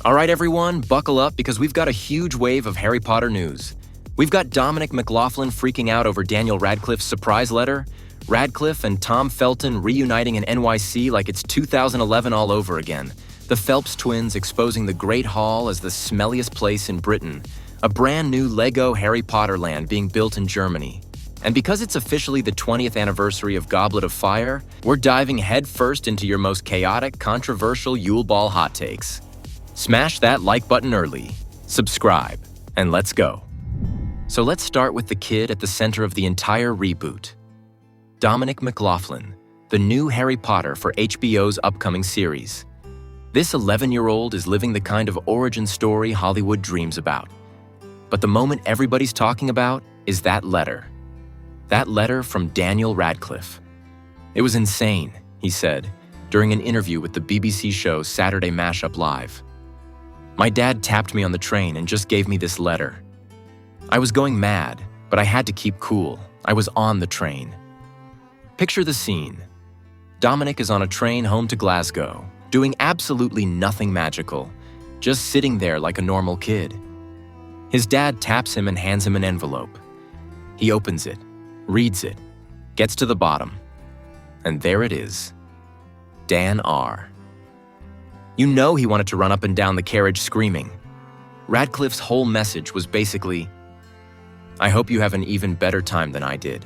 All right, everyone, buckle up because we've got a huge wave of Harry Potter news. We've got Dominic McLaughlin freaking out over Daniel Radcliffe's surprise letter, Radcliffe and Tom Felton reuniting in NYC like it's 2011 all over again, the Phelps twins exposing the Great Hall as the smelliest place in Britain, a brand new LEGO Harry Potter land being built in Germany. And because it's officially the 20th anniversary of Goblet of Fire, we're diving headfirst into your most chaotic, controversial Yule Ball hot takes. Smash that like button early, subscribe, and let's go. So let's start with the kid at the center of the entire reboot. Dominic McLaughlin, the new Harry Potter for HBO's upcoming series. This 11-year-old is living the kind of origin story Hollywood dreams about. But the moment everybody's talking about is that letter. That letter from Daniel Radcliffe. It was insane, he said, during an interview with the BBC show Saturday Mashup Live. My dad tapped me on the train and just gave me this letter. I was going mad, but I had to keep cool. I was on the train. Picture the scene. Dominic is on a train home to Glasgow, doing absolutely nothing magical, just sitting there like a normal kid. His dad taps him and hands him an envelope. He opens it, reads it, gets to the bottom, and there it is. Dan R. You know he wanted to run up and down the carriage screaming. Radcliffe's whole message was basically, I hope you have an even better time than I did.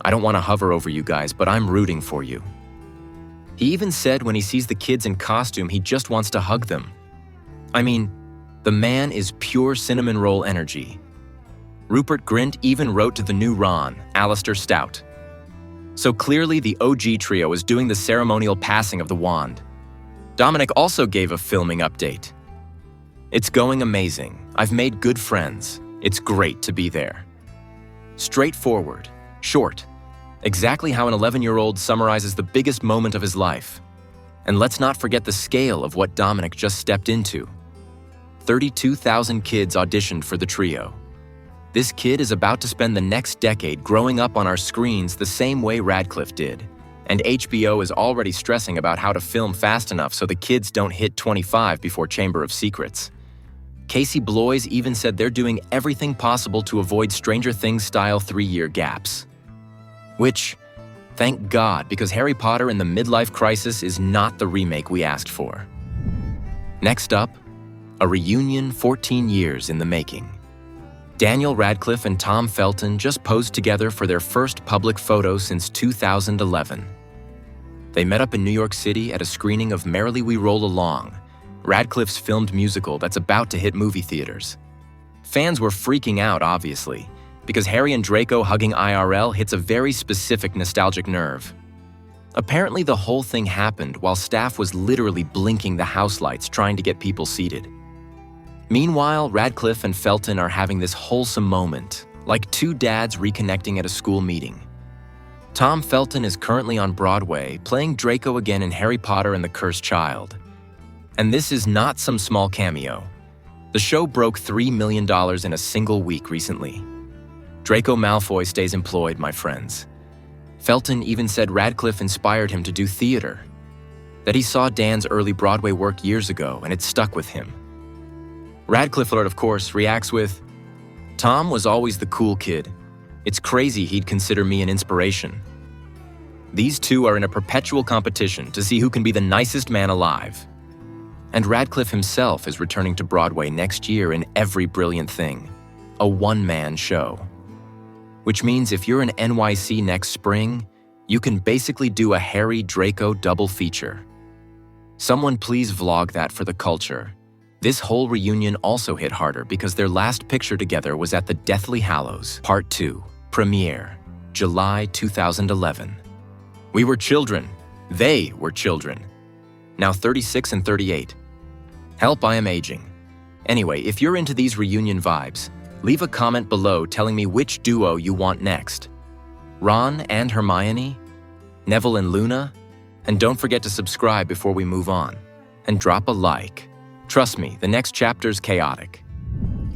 I don't want to hover over you guys, but I'm rooting for you. He even said when he sees the kids in costume, he just wants to hug them. I mean, the man is pure cinnamon roll energy. Rupert Grint even wrote to the new Ron, Alistair Stout. So clearly the OG trio is doing the ceremonial passing of the wand. Dominic also gave a filming update. It's going amazing. I've made good friends. It's great to be there. Straightforward, short, exactly how an 11-year-old summarizes the biggest moment of his life. And let's not forget the scale of what Dominic just stepped into. 32,000 kids auditioned for the trio. This kid is about to spend the next decade growing up on our screens the same way Radcliffe did. And HBO is already stressing about how to film fast enough so the kids don't hit 25 before Chamber of Secrets. Casey Bloys even said they're doing everything possible to avoid Stranger Things-style 3-year gaps. Which, thank God, because Harry Potter in the Midlife Crisis is not the remake we asked for. Next up, a reunion 14 years in the making. Daniel Radcliffe and Tom Felton just posed together for their first public photo since 2011. They met up in New York City at a screening of Merrily We Roll Along, Radcliffe's filmed musical that's about to hit movie theaters. Fans were freaking out, obviously, because Harry and Draco hugging IRL hits a very specific nostalgic nerve. Apparently, the whole thing happened while staff was literally blinking the house lights trying to get people seated. Meanwhile, Radcliffe and Felton are having this wholesome moment, like two dads reconnecting at a school meeting. Tom Felton is currently on Broadway, playing Draco again in Harry Potter and the Cursed Child. And this is not some small cameo. The show broke $3 million in a single week recently. Draco Malfoy stays employed, my friends. Felton even said Radcliffe inspired him to do theater, that he saw Dan's early Broadway work years ago and it stuck with him. Radcliffe, of course, reacts with, Tom was always the cool kid. It's crazy he'd consider me an inspiration. These two are in a perpetual competition to see who can be the nicest man alive. And Radcliffe himself is returning to Broadway next year in Every Brilliant Thing, a one-man show. Which means if you're in NYC next spring, you can basically do a Harry Draco double feature. Someone please vlog that for the culture. This whole reunion also hit harder because their last picture together was at the Deathly Hallows Part 2 premiere, July 2011. We were children. They were children. Now 36 and 38. Help, I am aging. Anyway, if you're into these reunion vibes, leave a comment below telling me which duo you want next. Ron and Hermione? Neville and Luna? And don't forget to subscribe before we move on. And drop a like. Trust me, the next chapter's chaotic.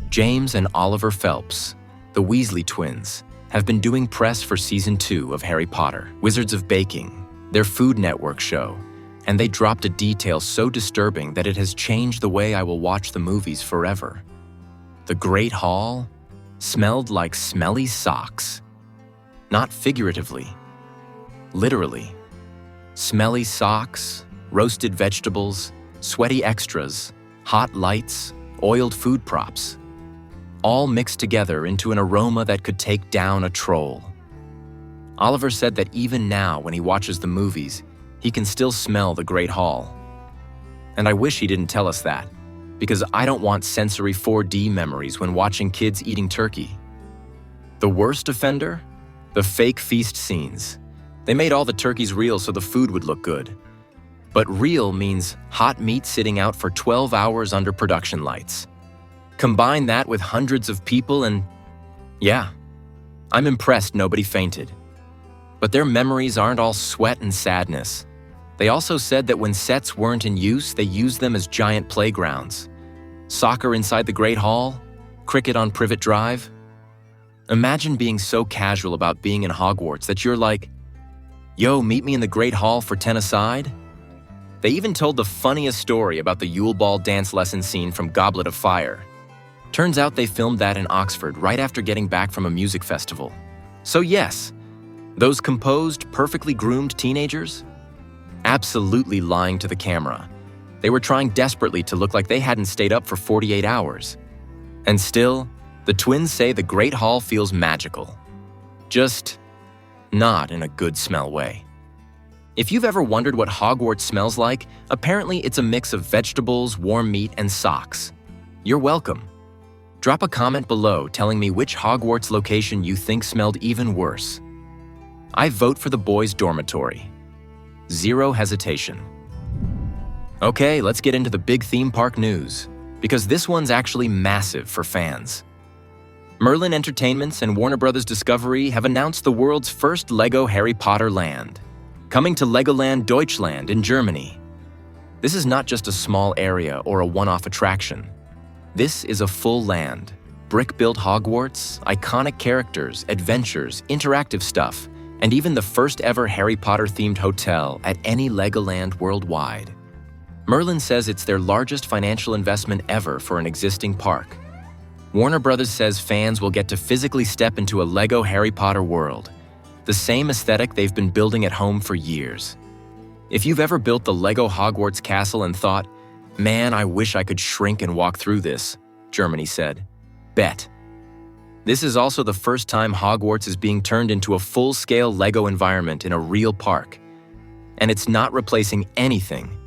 James and Oliver Phelps, the Weasley twins, have been doing press for Season 2 of Harry Potter, Wizards of Baking, their Food Network show, And they dropped a detail so disturbing that it has changed the way I will watch the movies forever. The Great Hall smelled like smelly socks. Not figuratively, literally. Smelly socks, roasted vegetables, sweaty extras, hot lights, oiled food props. All mixed together into an aroma that could take down a troll. Oliver said that even now, when he watches the movies, he can still smell the Great Hall. And I wish he didn't tell us that, because I don't want sensory 4D memories when watching kids eating turkey. The worst offender? The fake feast scenes. They made all the turkeys real so the food would look good. But real means hot meat sitting out for 12 hours under production lights. Combine that with hundreds of people and yeah, I'm impressed nobody fainted. But their memories aren't all sweat and sadness. They also said that when sets weren't in use, they used them as giant playgrounds. Soccer inside the Great Hall, cricket on Privet Drive. Imagine being so casual about being in Hogwarts that you're like, yo, meet me in the Great Hall for 10 aside? They even told the funniest story about the Yule Ball dance lesson scene from Goblet of Fire. Turns out they filmed that in Oxford right after getting back from a music festival. So yes, those composed, perfectly groomed teenagers? Absolutely lying to the camera. They were trying desperately to look like they hadn't stayed up for 48 hours. And still, the twins say the Great Hall feels magical. Just not in a good smell way. If you've ever wondered what Hogwarts smells like, apparently it's a mix of vegetables, warm meat, and socks. You're welcome. Drop a comment below telling me which Hogwarts location you think smelled even worse. I vote for the boys' dormitory. Zero hesitation. Okay, let's get into the big theme park news, because this one's actually massive for fans. Merlin Entertainments and Warner Bros. Discovery have announced the world's first LEGO Harry Potter land, coming to Legoland Deutschland in Germany. This is not just a small area or a one-off attraction. This is a full land, brick-built Hogwarts, iconic characters, adventures, interactive stuff, and even the first ever Harry Potter-themed hotel at any Legoland worldwide. Merlin says it's their largest financial investment ever for an existing park. Warner Bros. Says fans will get to physically step into a LEGO Harry Potter world, the same aesthetic they've been building at home for years. If you've ever built the LEGO Hogwarts castle and thought, man, I wish I could shrink and walk through this, Germany said, bet. This is also the first time Hogwarts is being turned into a full-scale LEGO environment in a real park. And it's not replacing anything.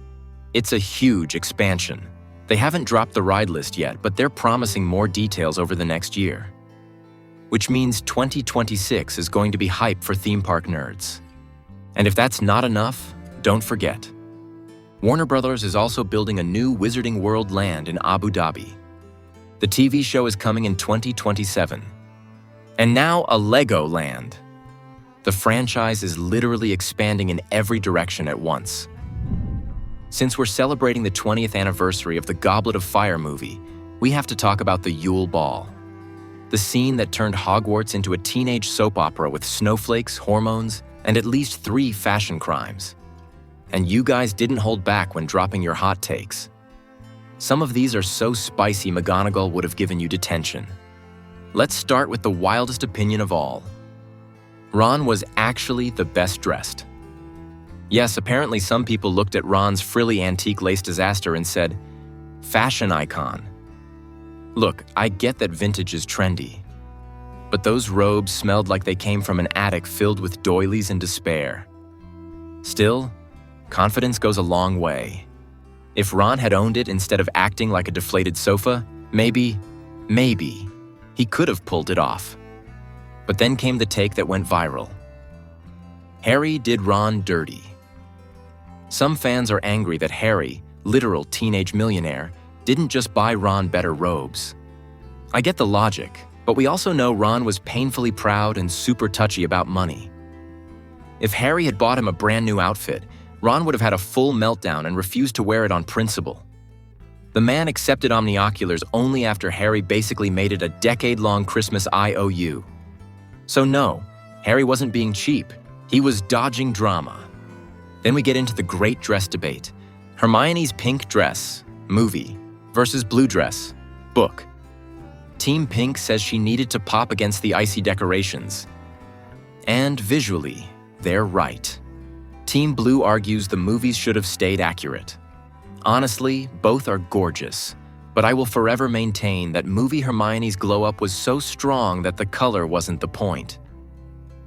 It's a huge expansion. They haven't dropped the ride list yet, but they're promising more details over the next year. Which means 2026 is going to be hype for theme park nerds. And if that's not enough, don't forget. Warner Bros. Is also building a new Wizarding World land in Abu Dhabi. The TV show is coming in 2027. And now a LEGO land. The franchise is literally expanding in every direction at once. Since we're celebrating the 20th anniversary of the Goblet of Fire movie, we have to talk about the Yule Ball. The scene that turned Hogwarts into a teenage soap opera with snowflakes, hormones, and at least 3 fashion crimes. And you guys didn't hold back when dropping your hot takes. Some of these are so spicy McGonagall would have given you detention. Let's start with the wildest opinion of all. Ron was actually the best dressed. Yes, apparently some people looked at Ron's frilly antique lace disaster and said, fashion icon. Look, I get that vintage is trendy, but those robes smelled like they came from an attic filled with doilies and despair. Still, confidence goes a long way. If Ron had owned it instead of acting like a deflated sofa, maybe, he could have pulled it off. But then came the take that went viral. Harry did Ron dirty. Some fans are angry that Harry, literal teenage millionaire, didn't just buy Ron better robes. I get the logic, but we also know Ron was painfully proud and super touchy about money. If Harry had bought him a brand new outfit, Ron would have had a full meltdown and refused to wear it on principle. The man accepted omnioculars only after Harry basically made it a decade-long Christmas IOU. So no, Harry wasn't being cheap. He was dodging drama. Then we get into the great dress debate. Hermione's pink dress, movie, versus blue dress, book. Team Pink says she needed to pop against the icy decorations. And visually, they're right. Team Blue argues the movies should have stayed accurate. Honestly, both are gorgeous, but I will forever maintain that movie Hermione's glow-up was so strong that the color wasn't the point.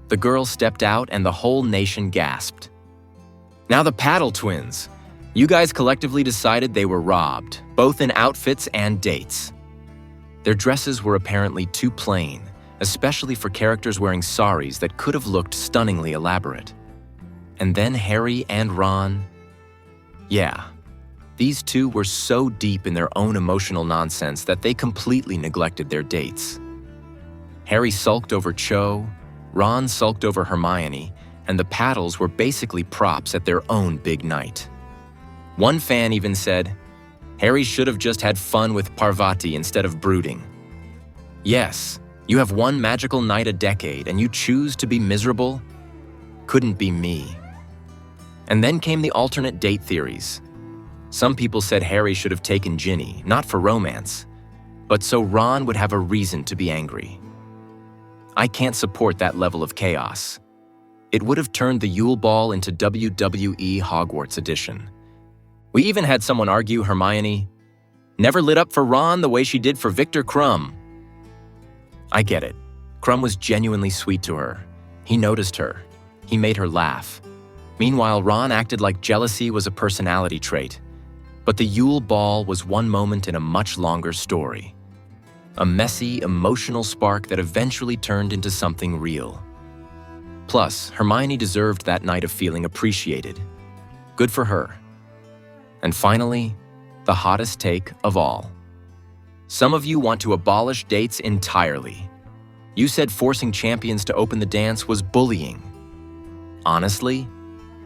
The girl stepped out and the whole nation gasped. Now the Paddle twins. You guys collectively decided they were robbed, both in outfits and dates. Their dresses were apparently too plain, especially for characters wearing saris that could have looked stunningly elaborate. And then Harry and Ron. Yeah, these two were so deep in their own emotional nonsense that they completely neglected their dates. Harry sulked over Cho, Ron sulked over Hermione, and the Paddles were basically props at their own big night. One fan even said, Harry should have just had fun with Parvati instead of brooding. Yes, you have one magical night a decade and you choose to be miserable? Couldn't be me. And then came the alternate date theories. Some people said Harry should have taken Ginny, not for romance, but so Ron would have a reason to be angry. I can't support that level of chaos. It would have turned the Yule Ball into WWE Hogwarts edition. We even had someone argue Hermione never lit up for Ron the way she did for Victor Crumb. I get it. Crumb was genuinely sweet to her. He noticed her. He made her laugh. Meanwhile, Ron acted like jealousy was a personality trait. But the Yule Ball was one moment in a much longer story. A messy, emotional spark that eventually turned into something real. Plus, Hermione deserved that night of feeling appreciated. Good for her. And finally, the hottest take of all. Some of you want to abolish dates entirely. You said forcing champions to open the dance was bullying. Honestly,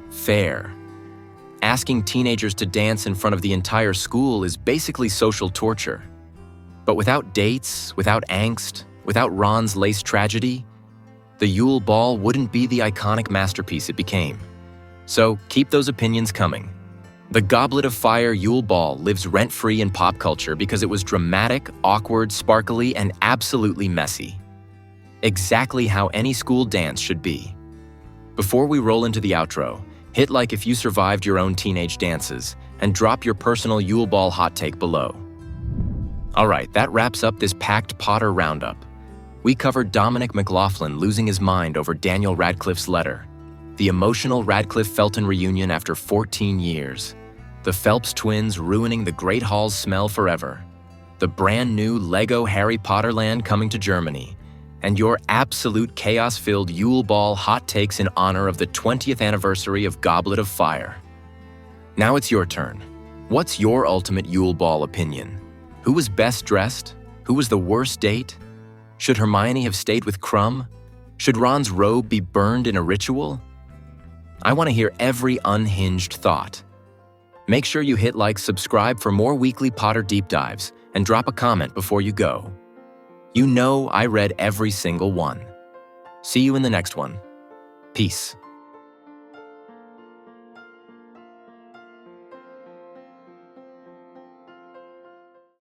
fair. Asking teenagers to dance in front of the entire school is basically social torture. But without dates, without angst, without Ron's lace tragedy, the Yule Ball wouldn't be the iconic masterpiece it became. So keep those opinions coming. The Goblet of Fire Yule Ball lives rent-free in pop culture because it was dramatic, awkward, sparkly, and absolutely messy. Exactly how any school dance should be. Before we roll into the outro, hit like if you survived your own teenage dances, and drop your personal Yule Ball hot take below. Alright, that wraps up this packed Potter roundup. We covered Dominic McLaughlin losing his mind over Daniel Radcliffe's letter, the emotional Radcliffe-Felton reunion after 14 years, the Phelps twins ruining the Great Hall's smell forever, the brand new LEGO Harry Potter land coming to Germany, and your absolute chaos-filled Yule Ball hot takes in honor of the 20th anniversary of Goblet of Fire. Now it's your turn. What's your ultimate Yule Ball opinion? Who was best dressed? Who was the worst date? Should Hermione have stayed with Crumb? Should Ron's robe be burned in a ritual? I want to hear every unhinged thought. Make sure you hit like, subscribe for more weekly Potter deep dives, and drop a comment before you go. You know I read every single one. See you in the next one. Peace.